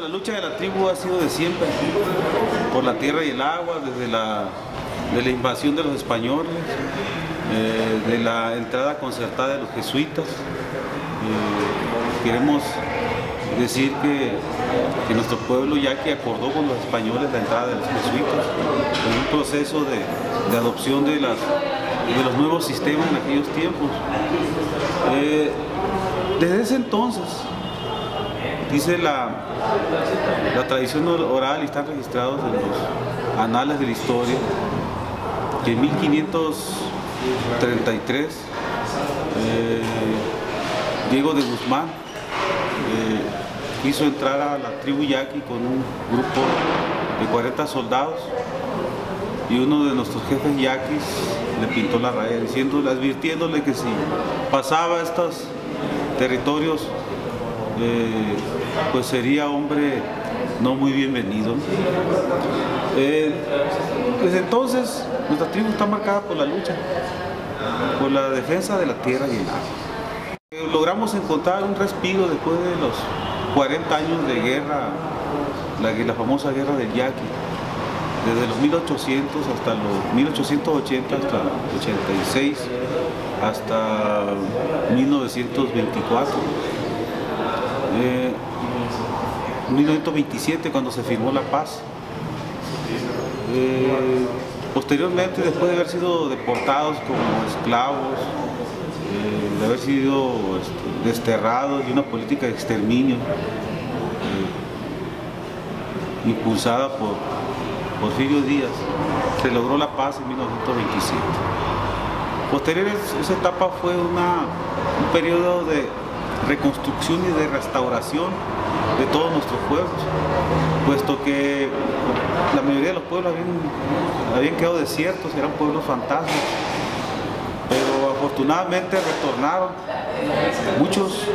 La lucha de la tribu ha sido de siempre, por la tierra y el agua, desde de la invasión de los españoles, de la entrada concertada de los jesuitas. Queremos decir que nuestro pueblo yaqui acordó con los españoles la entrada de los jesuitas, en un proceso de adopción de los nuevos sistemas en aquellos tiempos. Desde ese entonces, dice la tradición oral y están registrados en los anales de la historia, que en 1533 Diego de Guzmán quiso entrar a la tribu yaqui con un grupo de 40 soldados, y uno de nuestros jefes yaquis le pintó la raya, advirtiéndole que si pasaba estos territorios, pues sería hombre no muy bienvenido. Desde entonces nuestra tribu está marcada por la lucha, por la defensa de la tierra y el agua. Logramos encontrar un respiro después de los 40 años de guerra, la famosa guerra del yaqui, desde los 1800 hasta los 1880 hasta 86, hasta 1924. 1927, cuando se firmó la paz. Posteriormente, después de haber sido deportados como esclavos, de haber sido desterrados, y una política de exterminio impulsada por Porfirio Díaz, se logró la paz en 1927. Posterior a esa etapa fue un periodo de reconstrucción y de restauración de todos nuestros pueblos, puesto que la mayoría de los pueblos habían quedado desiertos, eran pueblos fantasmas, pero afortunadamente retornaron, muchos,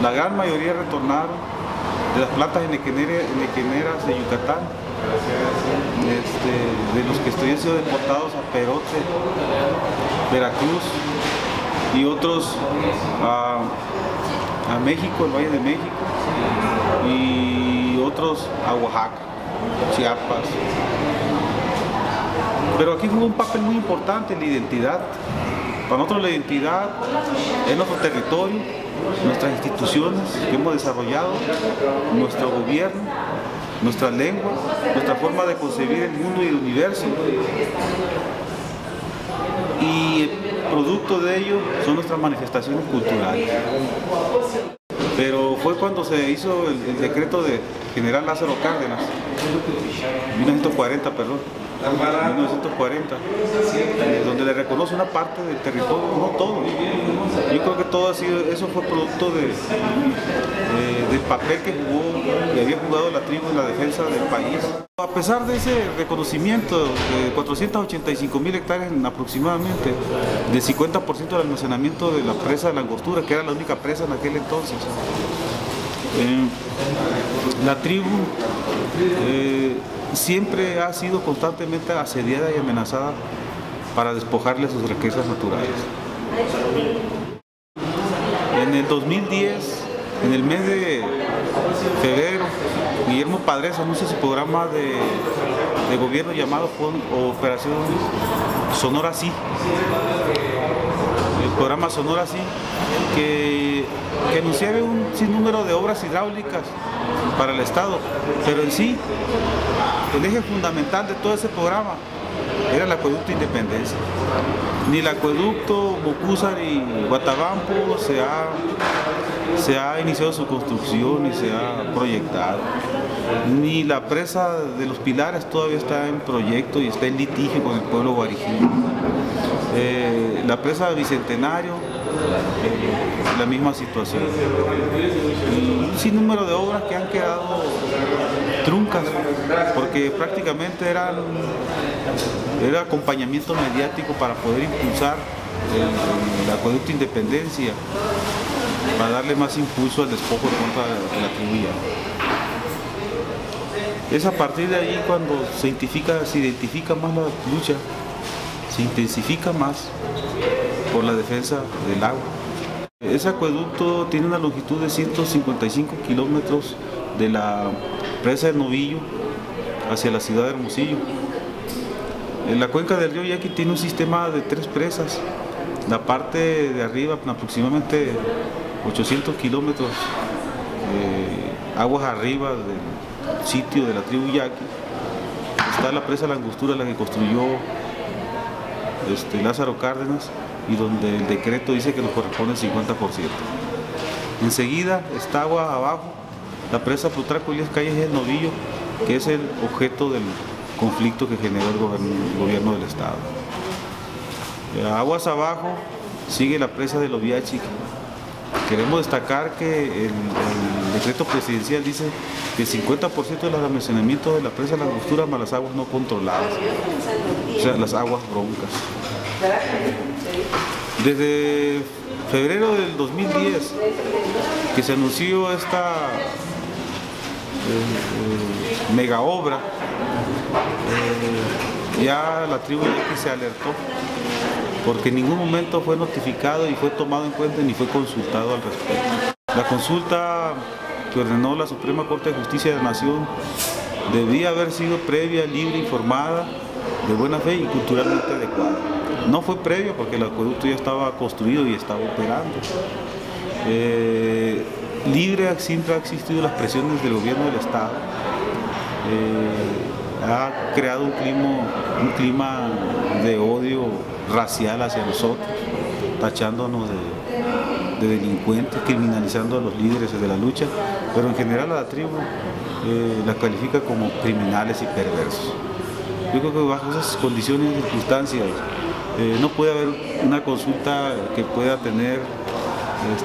la gran mayoría retornaron de las plantas enequeneras de Yucatán, de los que habían sido deportados a Perote, Veracruz, y otros a México, el Valle de México, y otros a Oaxaca, Chiapas. Pero aquí jugó un papel muy importante la identidad. Para nosotros la identidad es nuestro territorio, nuestras instituciones que hemos desarrollado, nuestro gobierno, nuestra lengua, nuestra forma de concebir el mundo y el universo. Y el producto de ello son nuestras manifestaciones culturales. Pero fue cuando se hizo el decreto de General Lázaro Cárdenas, 1940, donde le reconoce una parte del territorio, no todo. Yo creo que todo eso fue producto del papel que jugó y había jugado la tribu en la defensa del país. A pesar de ese reconocimiento de 485.000 hectáreas aproximadamente, del 50% del almacenamiento de la presa de la Angostura, que era la única presa en aquel entonces, la tribu siempre ha sido constantemente asediada y amenazada para despojarle sus riquezas naturales. En el 2010, en el mes de febrero, Guillermo Padres anuncia su programa de gobierno llamado Operación Sonora Sí. El programa Sonora Sí, que anunciaba un sinnúmero de obras hidráulicas para el Estado, pero en sí, el eje fundamental de todo ese programa era el acueducto Independencia. Ni el acueducto Bocúzar y Guatabampo se ha iniciado su construcción ni se ha proyectado. Ni la presa de los Pilares todavía está en proyecto y está en litigio con el pueblo guarijí. La presa Bicentenario, la misma situación. Un sinnúmero de obras que han quedado truncas, porque prácticamente era acompañamiento mediático para poder impulsar el acueducto Independencia, para darle más impulso al despojo en contra de la tribu yaqui. Es a partir de ahí cuando se identifica más la lucha, se intensifica más por la defensa del agua. Ese acueducto tiene una longitud de 155 kilómetros de la presa de Novillo hacia la ciudad de Hermosillo. La cuenca del río Yaqui tiene un sistema de 3 presas. La parte de arriba, aproximadamente 800 kilómetros, aguas arriba del sitio de la tribu Yaqui, está la presa La Angostura, la que construyó Lázaro Cárdenas, y donde el decreto dice que nos corresponde el 50%. Enseguida está agua abajo, la presa Plutarco Elías Calles del Novillo, que es el objeto del conflicto que generó el gobierno del estado. Aguas abajo sigue la presa de Loviachi. Queremos destacar que el decreto presidencial dice que el 50% del almacenamiento de la presa La Angostura más las aguas no controladas, o sea, las aguas broncas. Desde febrero del 2010 que se anunció esta mega obra, ya la tribu Yaqui se alertó, porque en ningún momento fue notificado y fue tomado en cuenta ni fue consultado al respecto. La consulta que ordenó la Suprema Corte de Justicia de la Nación debía haber sido previa, libre, informada, de buena fe y culturalmente adecuada. No fue previa porque el acueducto ya estaba construido y estaba operando. Libre siempre ha existido las presiones del gobierno del estado. Ha creado un clima de odio racial hacia nosotros, tachándonos de delincuentes, criminalizando a los líderes de la lucha, pero en general a la tribu la califica como criminales y perversos. Yo creo que bajo esas condiciones y circunstancias no puede haber una consulta que pueda tener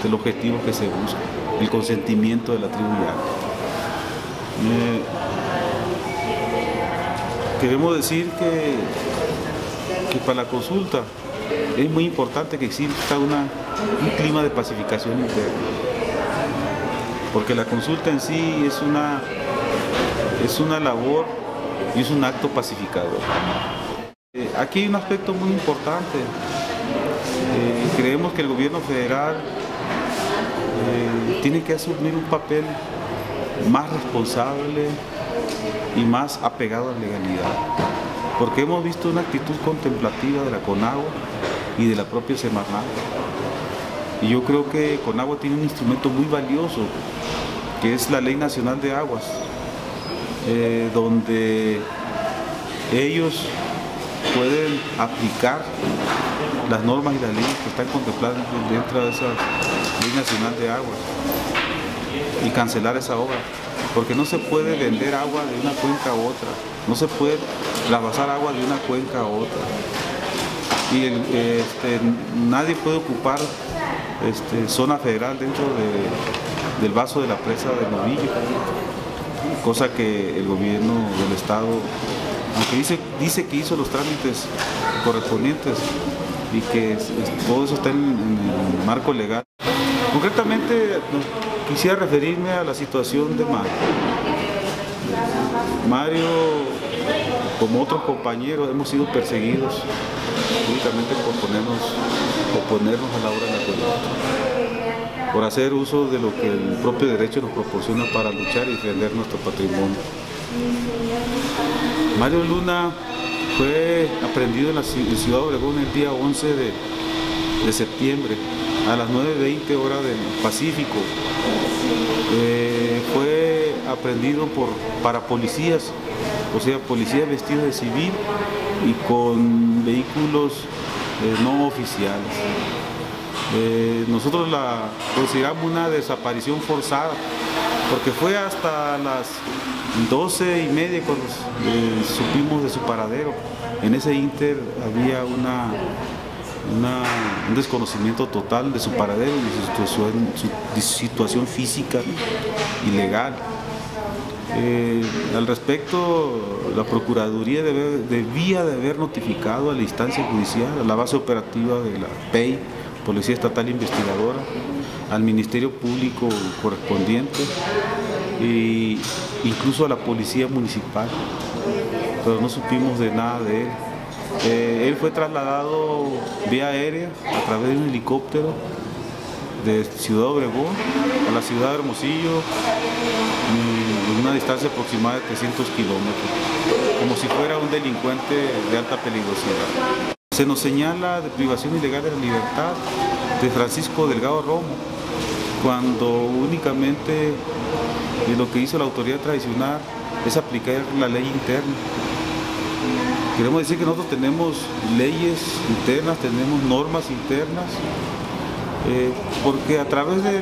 el objetivo que se busca, el consentimiento de la tribu Yaqui. Queremos decir que para la consulta es muy importante que exista un clima de pacificación interna, porque la consulta en sí es una labor y es un acto pacificador. Aquí hay un aspecto muy importante. Creemos que el gobierno federal tiene que asumir un papel más responsable y más apegado a la legalidad, porque hemos visto una actitud contemplativa de la CONAGUA y de la propia Semarnat, y yo creo que CONAGUA tiene un instrumento muy valioso, que es la Ley Nacional de Aguas, donde ellos pueden aplicar las normas y las leyes que están contempladas dentro de esa Ley Nacional de Aguas y cancelar esa obra, porque no se puede vender agua de una cuenca a otra, no se puede trasvasar agua de una cuenca a otra, y nadie puede ocupar zona federal dentro del vaso de la presa de Novillo, cosa que el gobierno del estado, aunque dice que hizo los trámites correspondientes y que todo eso está en el marco legal. Concretamente quisiera referirme a la situación de Mario. Mario, como otros compañeros, hemos sido perseguidos únicamente por oponernos a la obra del acueducto, por hacer uso de lo que el propio derecho nos proporciona para luchar y defender nuestro patrimonio. Mario Luna fue aprehendido en la ciudad de Obregón el día 11 de septiembre a las 9:20 horas del Pacífico. Fue aprehendido por parapolicías, o sea, policías vestidos de civil y con vehículos no oficiales. Nosotros la consideramos una desaparición forzada, porque fue hasta las 12:30 cuando supimos de su paradero. En ese ínter había un desconocimiento total de su paradero y de su situación física y legal. Al respecto, la Procuraduría debía de haber notificado a la instancia judicial, a la base operativa de la PEI, Policía Estatal Investigadora, al Ministerio Público correspondiente e incluso a la Policía Municipal, pero no supimos de nada de él. Él fue trasladado vía aérea a través de un helicóptero de Ciudad Obregón a la ciudad de Hermosillo en una distancia aproximada de 300 kilómetros, como si fuera un delincuente de alta peligrosidad. Se nos señala de privación ilegal de la libertad de Francisco Delgado Romo, cuando únicamente lo que hizo la autoridad tradicional es aplicar la ley interna. Queremos decir que nosotros tenemos leyes internas, tenemos normas internas, porque a través de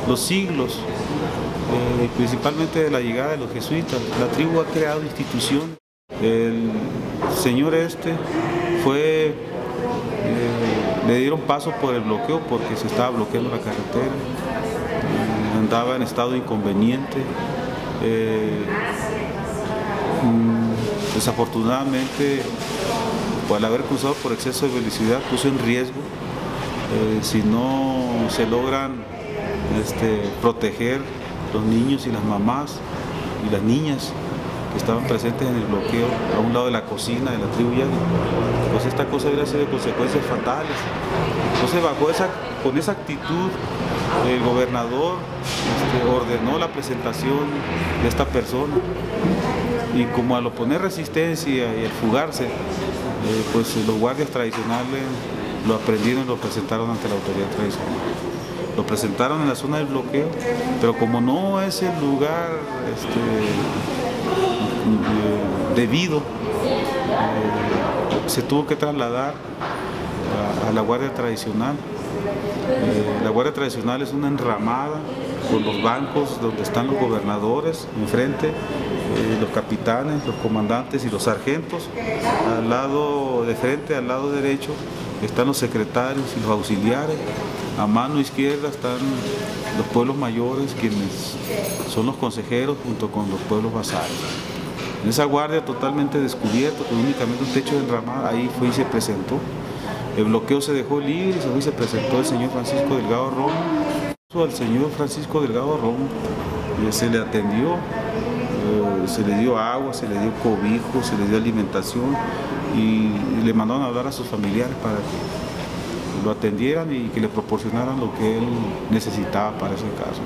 los siglos, principalmente de la llegada de los jesuitas, la tribu ha creado instituciones. El señor le dieron paso por el bloqueo porque se estaba bloqueando la carretera, andaba en estado inconveniente. Desafortunadamente, al haber cruzado por exceso de velocidad, puso en riesgo, si no se logran proteger los niños y las mamás y las niñas que estaban presentes en el bloqueo a un lado de la cocina de la tribu Yaqui, pues esta cosa hubiera sido de consecuencias fatales. Entonces, con esa actitud, el gobernador ordenó la presentación de esta persona, y como al oponer resistencia y al fugarse, pues los guardias tradicionales lo aprendieron y lo presentaron ante la autoridad tradicional. Lo presentaron en la zona del bloqueo, pero como no es el lugar debido, se tuvo que trasladar a la guardia tradicional. La guardia tradicional es una enramada con los bancos donde están los gobernadores enfrente, los capitanes, los comandantes y los sargentos. Al lado de frente, al lado derecho, están los secretarios y los auxiliares. A mano izquierda están los pueblos mayores, quienes son los consejeros, junto con los pueblos vasallos. En esa guardia totalmente descubierta, con únicamente un techo de enramada, ahí fue y se presentó. El bloqueo se dejó libre y se presentó el señor Francisco Delgado Romo. Al señor Francisco Delgado Romo se le atendió, se le dio agua, se le dio cobijo, se le dio alimentación, y le mandaron a hablar a sus familiares para que lo atendieran y que le proporcionaran lo que él necesitaba para ese caso.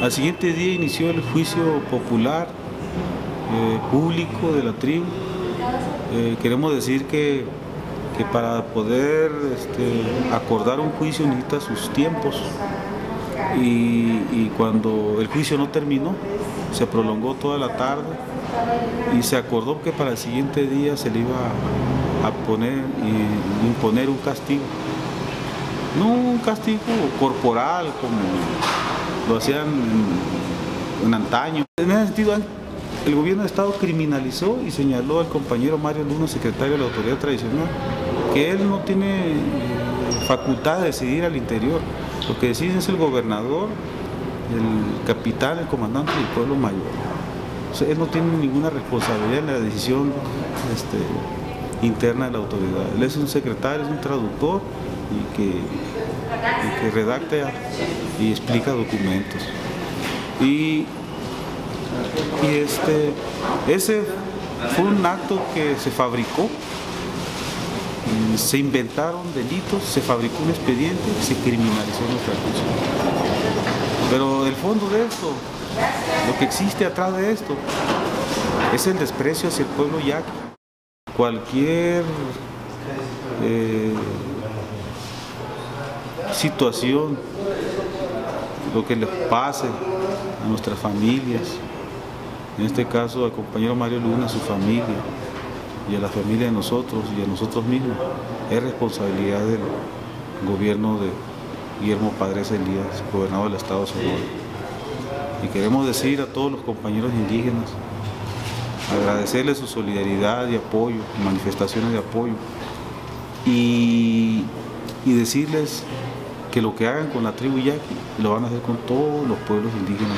Al siguiente día inició el juicio popular público de la tribu. Queremos decir que para poder acordar un juicio necesita sus tiempos, y cuando el juicio no terminó, se prolongó toda la tarde y se acordó que para el siguiente día se le iba a imponer un castigo. No un castigo corporal como lo hacían en antaño. En ese sentido, el gobierno de Estado criminalizó y señaló al compañero Mario Luna, secretario de la autoridad tradicional, que él no tiene facultad de decidir al interior. Lo que decide es el gobernador, el capitán, el comandante y el pueblo mayor. O sea, él no tiene ninguna responsabilidad en la decisión interna de la autoridad. Él es un secretario, es un traductor y que redacta y explica documentos. Ese fue un acto que se fabricó, se inventaron delitos, se fabricó un expediente y se criminalizó nuestra cultura. Pero el fondo de esto, lo que existe atrás de esto, es el desprecio hacia el pueblo yaqui. Cualquier situación, lo que les pase a nuestras familias, en este caso al compañero Mario Luna, a su familia y a la familia de nosotros y a nosotros mismos, es responsabilidad del gobierno de Guillermo Padres Elías, gobernador del estado de Sonora. Y queremos decir a todos los compañeros indígenas, agradecerles su solidaridad y apoyo, manifestaciones de apoyo, y decirles que lo que hagan con la tribu yaqui lo van a hacer con todos los pueblos indígenas.